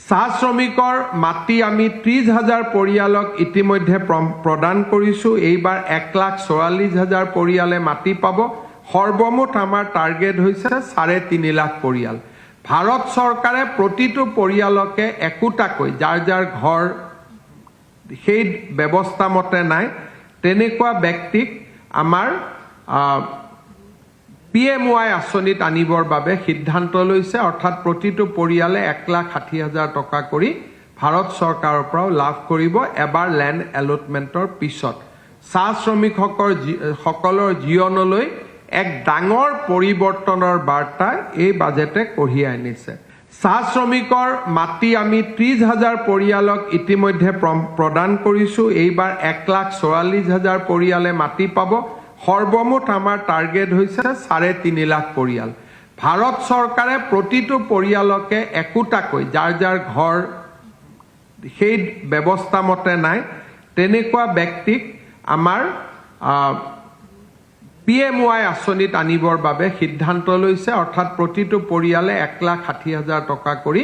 চাহ শ্ৰমিকৰ মাটি আমি 30,000 পৰিয়ালক ইতিমধ্যে প্ৰদান কৰিছো। এইবাৰ 1,44,000 পৰিয়ালে মাটি পাব। সৰ্বমুঠ আমাৰ টাৰ্গেট হৈছে 3.5 লাখ পৰিয়াল। ভাৰত চৰকাৰে প্ৰতিটো পৰিয়ালকে একোটাকৈ যাৰ যাৰ ঘৰ সেই ব্যৱস্থা মতে নাই তেনেকুৱা ব্যক্তিক আমাৰ PMY আঁচনিত আনিবৰ বাবে সিদ্ধান্ত লৈছে। অৰ্থাৎ প্ৰতিটো পৰিয়ালে 1,60,000 টকা কৰি ভাৰত চৰকাৰৰ পৰাও লাভ কৰিব এবাৰ লেণ্ড এলটমেণ্টৰ পিছত। চাহ শ্ৰমিকসকলৰ জীৱনলৈ এক ডাঙৰ পৰিৱৰ্তনৰ বাৰ্তা এই বাজেটে কঢ়িয়াই আনিছে। চাহ শ্ৰমিকৰ মাটি আমি 30,000 পৰিয়ালক ইতিমধ্যে প্ৰদান কৰিছো। এইবাৰ 1,44,000 পৰিয়ালে মাটি পাব। সৰ্বমুঠ আমাৰ টাৰ্গেট হৈছে 3.5 লাখ পৰিয়াল। ভাৰত চৰকাৰে প্ৰতিটো পৰিয়ালকে একোটাকৈ যাৰ যাৰ ঘৰ সেই ব্যৱস্থা মতে নাই তেনেকুৱা ব্যক্তিক আমাৰ PMY আঁচনিত আনিবৰ বাবে সিদ্ধান্ত লৈছে। অৰ্থাৎ প্ৰতিটো পৰিয়ালে 1,60,000 টকা কৰি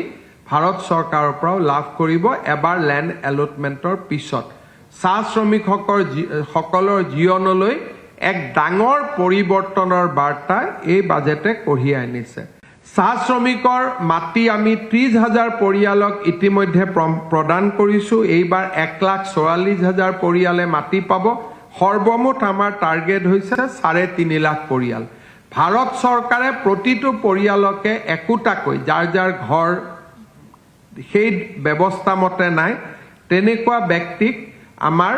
ভাৰত চৰকাৰৰ পৰাও লাভ কৰিব এবাৰ লেণ্ড এলটমেণ্টৰ পিছত। চাহ শ্ৰমিকসকলৰ জীৱনলৈ এক ডাঙৰ পৰিৱৰ্তনৰ বাৰ্তা এই বাজেটে কঢ়িয়াই আনিছে। চাহ শ্ৰমিকৰ মাটি আমি 30,000 পৰিয়ালক ইতিমধ্যে প্ৰদান কৰিছো। এইবাৰ 1,44,000 পৰিয়ালে মাটি পাব। সৰ্বমুঠ আমাৰ টাৰ্গেট হৈছে 3.5 লাখ পৰিয়াল। ভাৰত চৰকাৰে প্ৰতিটো পৰিয়ালকে একোটাকৈ যাৰ যাৰ ঘৰ সেই ব্যৱস্থা মতে নাই তেনেকুৱা ব্যক্তিক আমাৰ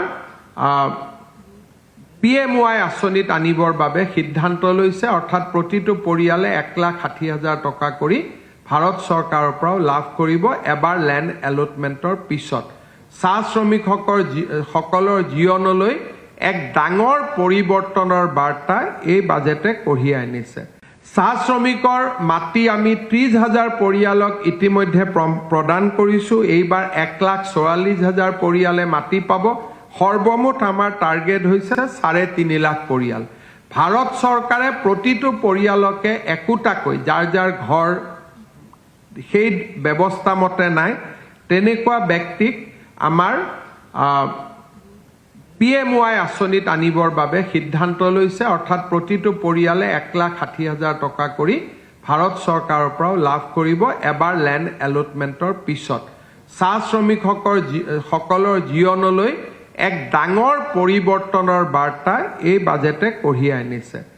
PMY আঁচনিত আনিবৰ বাবে সিদ্ধান্ত লৈছে। অৰ্থাৎ প্ৰতিটো পৰিয়ালে 1,60,000 টকা কৰি ভাৰত চৰকাৰৰ পৰাও লাভ কৰিব এবাৰ লেণ্ড এলটমেণ্টৰ পিছত। চাহ শ্ৰমিকসকলৰ জীৱনলৈ এক ডাঙৰ পৰিৱৰ্তনৰ বাৰ্তা এই বাজেটে কঢ়িয়াই আনিছে। চাহ শ্ৰমিকৰ মাটি আমি 30,000 পৰিয়ালক ইতিমধ্যে প্ৰদান কৰিছো। এইবাৰ 1,44,000 পৰিয়ালে মাটি পাব। সৰ্বমুঠ আমাৰ টাৰ্গেট হৈছে 3.5 লাখ পৰিয়াল। ভাৰত চৰকাৰে প্ৰতিটো পৰিয়ালকে একোটাকৈ যাৰ যাৰ ঘৰ সেই ব্যৱস্থা মতে নাই তেনেকুৱা ব্যক্তিক আমাৰ PMY আঁচনিত আনিবৰ বাবে সিদ্ধান্ত লৈছে। অৰ্থাৎ প্ৰতিটো পৰিয়ালে 1,60,000 টকা কৰি ভাৰত চৰকাৰৰ পৰাও লাভ কৰিব এবাৰ লেণ্ড এলটমেণ্টৰ পিছত। চাহ শ্ৰমিকসকলৰ জীৱনলৈ এক ডাঙৰ পৰিৱৰ্তনৰ বাৰ্তা এই বাজেটে কঢ়িয়াই আনিছে।